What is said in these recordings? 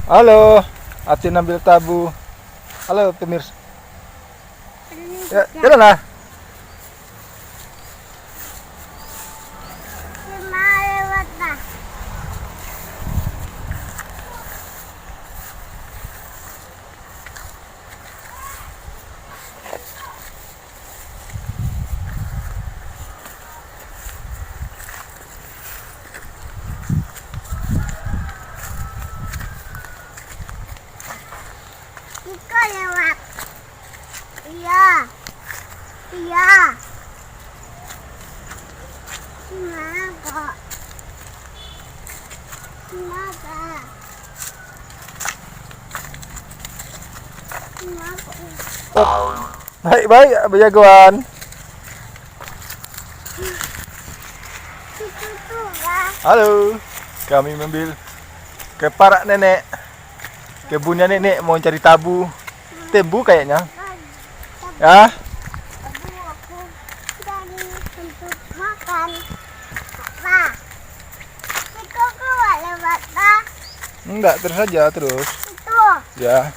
Halo, Atin ambil tabu. Halo pemirsa. Ya, jalan lah. Ika lewat. Iya. Iya. Kenapa? Kenapa? Kenapa? Baik-baik, berjagoan. Itu tuh lah. Halo, kami membil ke parak nenek. Kebunnya nenek mau cari tabu. Tebu kayaknya. Ya, Abu aku dari untuk makan. Apa? Ika keluar lewat lah. enggak terus saja terus. Itu. Ya,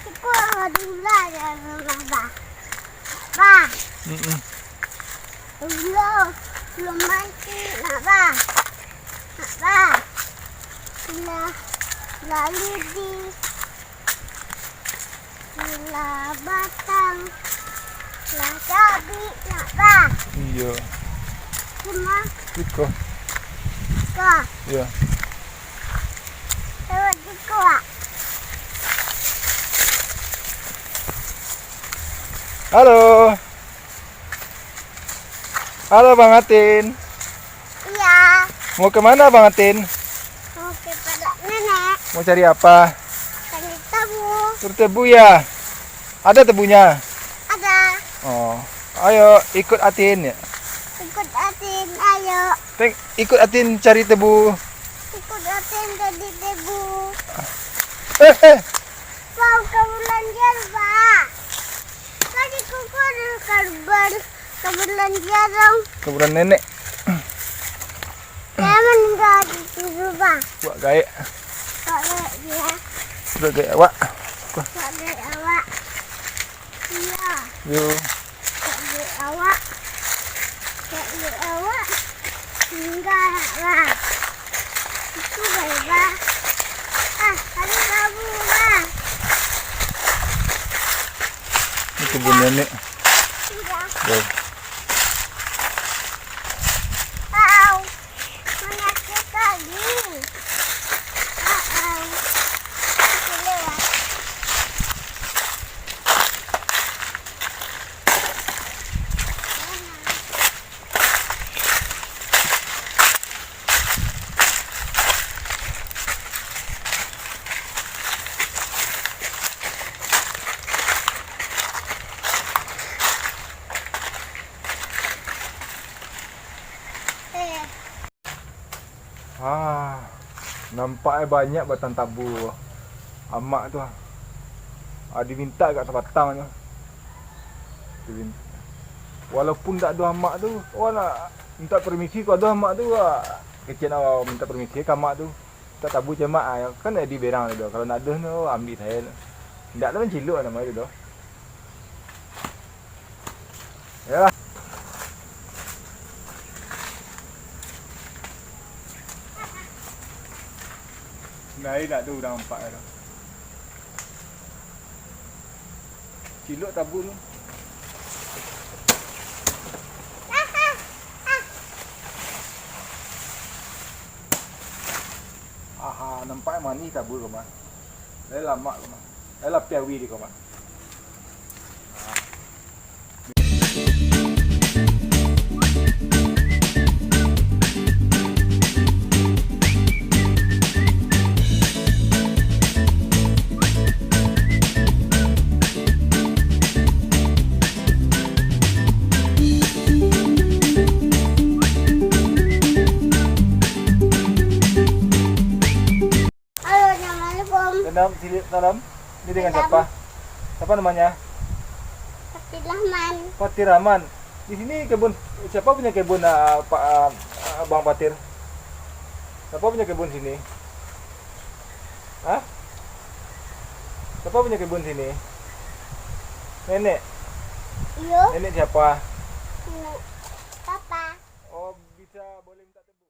Ika dulu ada apa? Apa? mm-mm. Belum mati. Apa? Apa? Lalu di batang lah cabai apa? Iya, Cuma Iko. kok Ya. lewat di kok. Halo. Halo Bang Atin. Iya, Mau kemana Bang Atin? mau ke padak nenek Mau cari apa? cari tabu. Cari tebu ya. Ada tebunya. Ada Oh, ayo ikut Atin ya. ikut atin, ayo Ikut Atin cari tebu. ikut atin jadi tebu. Eh. Mau ke bulan Pak. Tadi kuku ada kabar ke bulan jarang. Kuburan nenek. Saya meninggal di situ Pak. Buat gaek. Soalnya dia, Buat gaek awak. soalnya awak. Iya. Yuk. Cek awak enggak lah itu beba ada kamu lah Ini kebun nenek. tidak Tuh. tahu mana sekali itu lewat Nampaknya banyak batang tabu. Amak tu. Diminta kat sebatang tu. Diminta. Walaupun tak ada amak tu, orang nak minta permisi kau ada amak tu. Kecil nak minta permisi ke amak tu. Tak tabu cemak kan ada di berang tu. Kalau nak ada tu ambil saya. Tak ada menciluk nama tu tu. Ya. Naik nak tu dah nampak dah. Ciluk tabu tu. Nampak manis tabu kau mah. Dah lama kau mah. Dah piawi di kau mah. halo assalamualaikum Tanam. Ini dengan siapa? Siapa namanya? Fatirahman Fatir Rahman. Di sini kebun siapa punya kebun Pak Bang Fatir? Siapa punya kebun sini? Hah? Siapa punya kebun sini? Nenek. Iya. Nenek siapa? Papa. Oh, bisa boleh minta tebu.